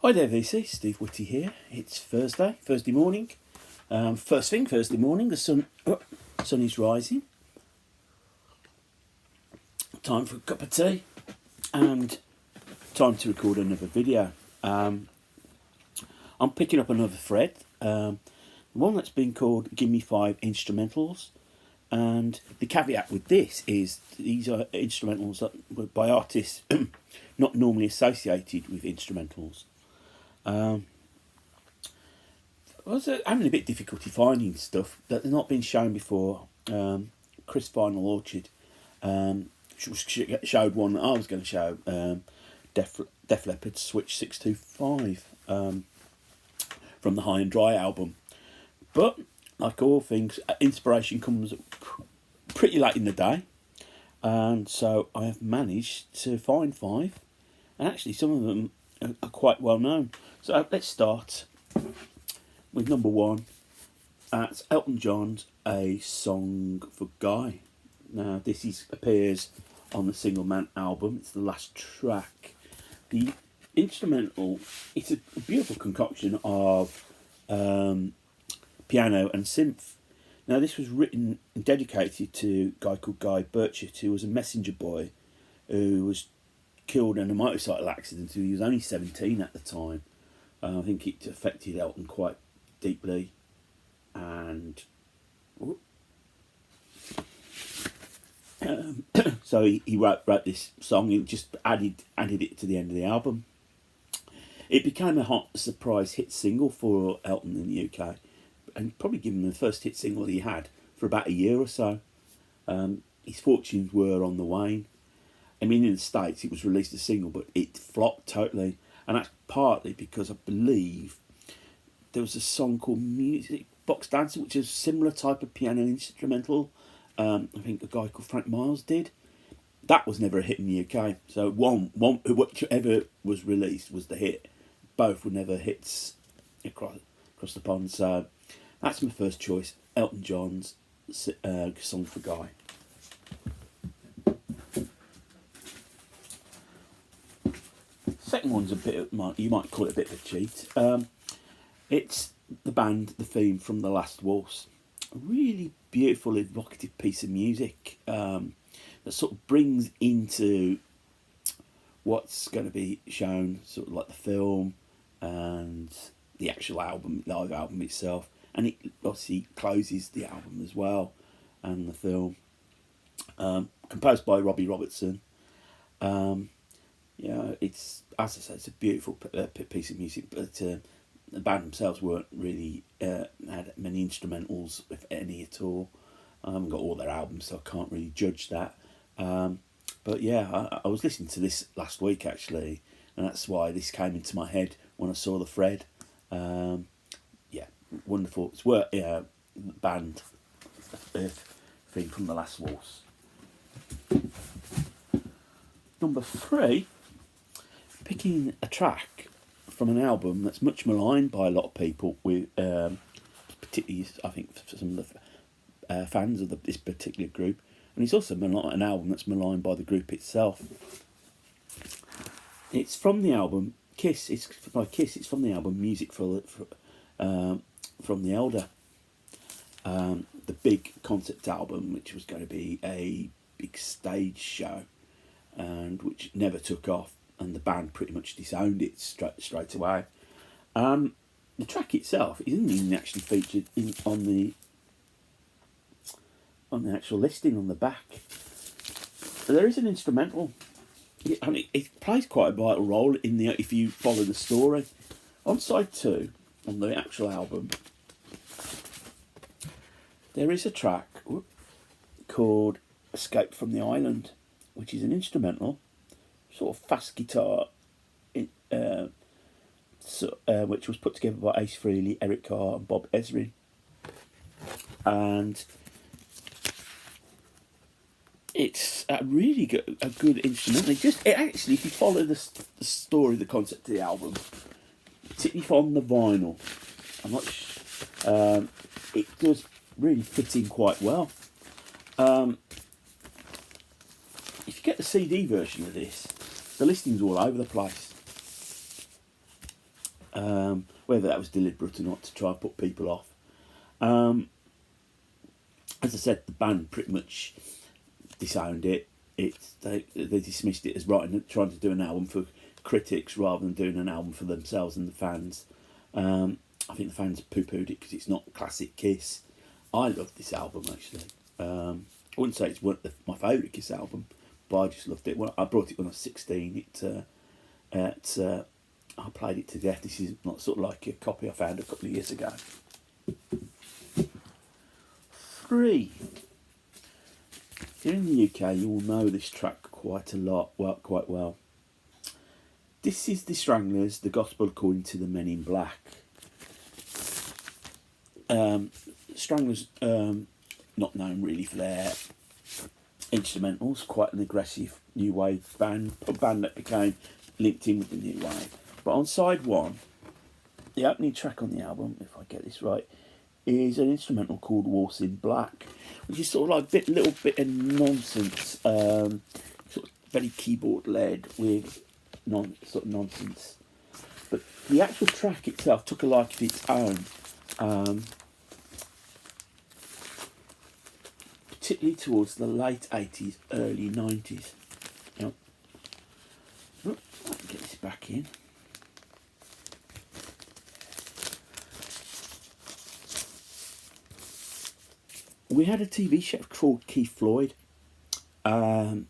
Hi there VC, Steve Whitty here. It's Thursday morning. First thing, Thursday morning, the sun is rising. Time for a cup of tea and time to record another video. I'm picking up another thread, one that's been called Gimme 5 Instrumentals. And the caveat with this is these are instrumentals that were by artists not normally associated with instrumentals. I was having a bit of difficulty finding stuff that has not been shown before. Chris Final Orchard showed one that I was going to show, Def Leppard's Switch 625 from the High and Dry album. But, like all things, inspiration comes pretty late in the day. And so I have managed to find 5. And actually some of them are quite well known. So let's start with number 1. That's Elton John's A Song for Guy. Now this appears on the Single Man album. It's the last track. The instrumental, it's a beautiful concoction of piano and synth. Now this was written and dedicated to a guy called Guy Burchett, who was a messenger boy who was killed in a motorcycle accident. He was only 17 at the time. I think it affected Elton quite deeply, and so he wrote this song. He just added it to the end of the album. It became a hot surprise hit single for Elton in the UK, and probably given him the first hit single he had for about a year or so. His fortunes were on the wane. I mean, in the States it was released as a single, but it flopped totally, and that's partly because I believe there was a song called Music Box Dancer, which is a similar type of piano instrumental. I think a guy called Frank Miles did. That was never a hit in the UK. So whichever was released was the hit. Both were never hits across the pond. So that's my first choice, Elton John's Song for Guy. Second one's a bit, you might call it a bit of a cheat. It's the band, the theme from The Last Waltz. A really beautiful, evocative piece of music that sort of brings into what's going to be shown, sort of like the film and the actual album, live album itself. And it obviously closes the album as well, and the film. Composed by Robbie Robertson. It's, as I say, it's a beautiful piece of music, but the band themselves weren't really had many instrumentals, if any at all. I haven't got all their albums, so I can't really judge that. But yeah, I was listening to this last week actually, and that's why this came into my head when I saw the thread. Wonderful. It's band theme from The Last Waltz. Number 3, picking a track from an album that's much maligned by a lot of people, with particularly I think some of the fans of this particular group, and it's also an album that's maligned by the group itself. It's from the album Kiss. It's by Kiss. It's from the album Music from the Elder, the big concept album, which was going to be a big stage show, and which never took off, and the band pretty much disowned it straight away. The track itself isn't even actually featured on the actual listing on the back. But there is an instrumental. It plays quite a vital role in the, if you follow the story. On side 2, on the actual album, there is a track called Escape from the Island, which is an instrumental, sort of fast guitar, which was put together by Ace Frehley, Eric Carr and Bob Ezrin. And it's a really good instrumental. It actually, if you follow the story, the concept of the album, particularly from the vinyl, I'm not sure, it does really fit in quite well. If you get the CD version of this, the listing's all over the place. whether that was deliberate or not to try and put people off. As I said, the band pretty much disowned it. They dismissed it as trying to do an album for critics rather than doing an album for themselves and the fans. I think the fans poo-pooed it because it's not classic Kiss. I love this album actually. I wouldn't say it's my favourite Kiss album, but I just loved it. I brought it when I was 16. I played it to death. This is not sort of like a copy I found a couple of years ago. 3. Here in the UK, you will know this track quite well. This is the Stranglers, The Gospel According to the Men in Black. Stranglers, not known really for their instrumentals, quite an aggressive new wave band, a band that became linked in with the new wave. But on side 1, the opening track on the album, if I get this right, is an instrumental called Waltz in Black, which is sort of like a little bit of nonsense, sort of very keyboard led with nonsense. But the actual track itself took a life of its own, particularly towards the late 80s, early 90s. Now, I can get this back in. We had a TV chef called Keith Floyd, and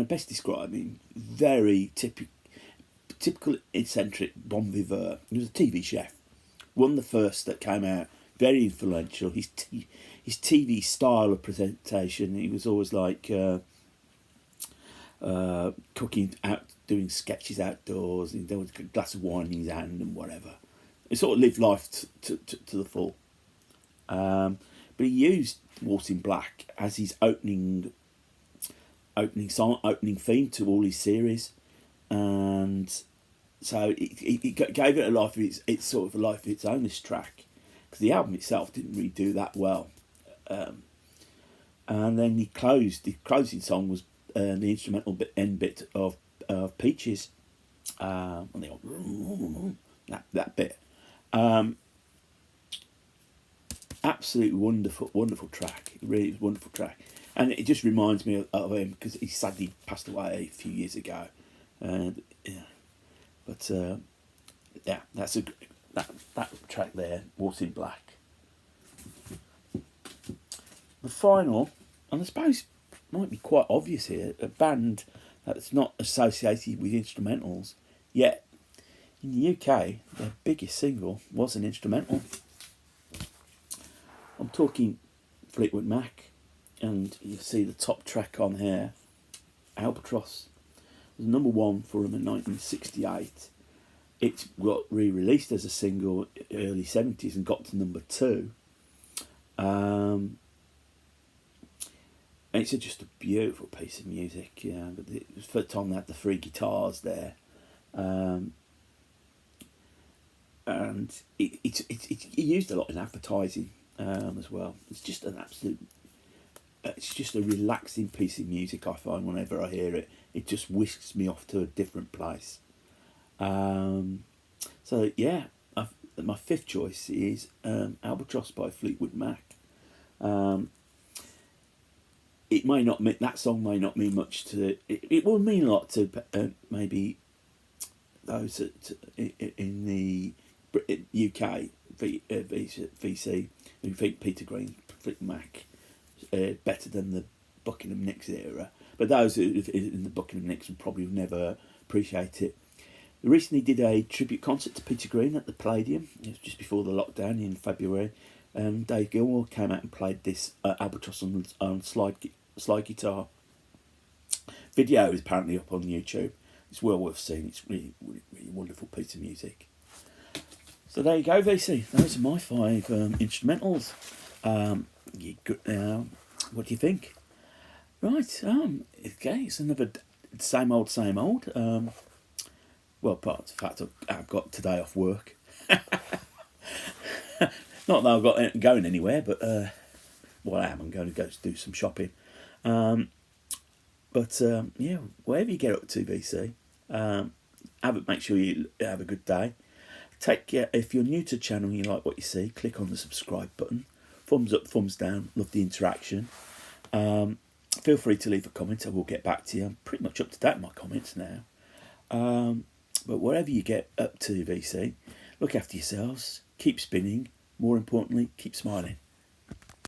best described him, very typical eccentric bon vivant. He was a TV chef, one of the first that came out, very influential. His TV style of presentation, he was always like cooking out, doing sketches outdoors, and there was a glass of wine in his hand and whatever. He sort of lived life to the full. But he used Waltz in Black as his opening song, opening theme to all his series, and so it gave it a life of its sort of a life of its own. This track, because the album itself didn't really do that well, and then the closing song was the instrumental end bit of Peaches, and they go that bit. Absolutely wonderful track. It really is a wonderful track, and it just reminds me of him because he sadly passed away a few years ago. That's that track there, Waltz in Black. The final, and I suppose might be quite obvious here, a band that's not associated with instrumentals, yet in the UK their biggest single was an instrumental. I'm talking Fleetwood Mac, and you see the top track on here, Albatross. It was number 1 for them in 1968. It got re-released as a single early 70s and got to number 2. And it's just a beautiful piece of music, but it was the first time they had the 3 guitars there. And it used a lot in advertising. As well, it's just a relaxing piece of music. I find whenever I hear it, it just whisks me off to a different place. So yeah, my 5th choice is Albatross by Fleetwood Mac. It may not mean, that song may not mean much to it will mean a lot to maybe those in the UK VC who think Peter Green, Fleetwood Mac, better than the Buckingham Nicks era. But those in the Buckingham Nicks would probably never appreciate it. They recently did a tribute concert to Peter Green at the Palladium. It was just before the lockdown in February. Dave Gilmour came out and played this Albatross on slide guitar. Video is apparently up on YouTube. It's well worth seeing. It's really wonderful piece of music. So there you go, VC. Those are my 5 instrumentals. What do you think? Right. Okay. It's another same old. Well, apart from the fact I've got today off work. Not that I've got going anywhere, but I am. I'm going to go do some shopping. Yeah, whatever you get up to, VC, make sure you have a good day. Take care. If you're new to the channel and you like what you see, click on the subscribe button. Thumbs up, thumbs down. Love the interaction. Feel free to leave a comment. I will get back to you. I'm pretty much up to date with my comments now. But whatever you get up to, VC, look after yourselves. Keep spinning. More importantly, keep smiling.